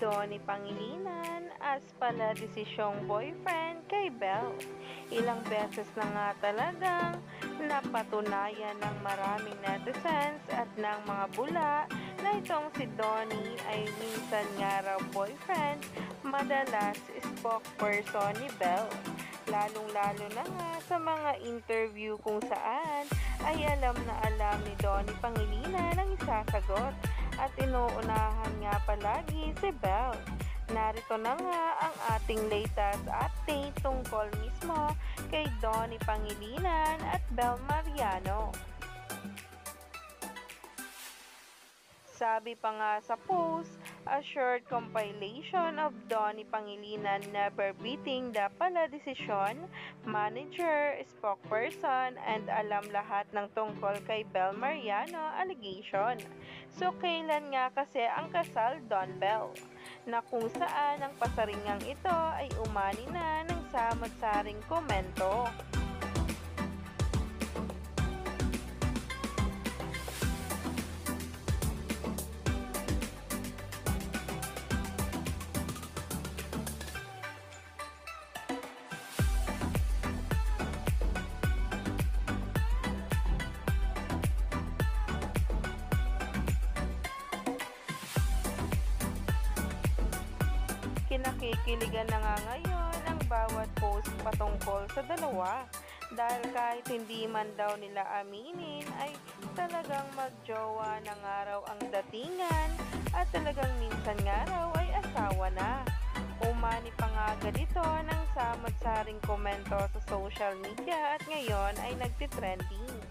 Donnie Pangilinan as pala desisyong boyfriend kay Belle. Ilang beses na nga talagang napatunayan ng maraming netizens at ng mga bula na itong si Donnie ay minsan nga raw boyfriend, madalas spokesperson ni Belle. Lalong-lalo na nga sa mga interview kung saan ay alam na alam ni Donnie Pangilinan ang isasagot at inuunahan nga palagi si Belle. Narito na nga ang ating latest update tungkol mismo kay Donnie Pangilinan at Belle Mariano. Sabi pa nga sa post, a short compilation of Donnie Pangilinan never beating the pala desisyon, manager, spokesperson, and alam lahat ng tungkol kay Belle Mariano allegation. So kailan nga kasi ang kasal Don Belle? Na kung saan ang pasaringang ito ay umani na ng samot-saring komento. Kinakikiligan na nga ngayon ang bawat post patungkol sa dalawa dahil kahit hindi man daw nila aminin ay talagang magjowa na nga raw ang datingan at talagang minsan nga raw ay asawa na. Umani pa nga agad ito ng samot-saring komento sa social media at ngayon ay nagtitrending.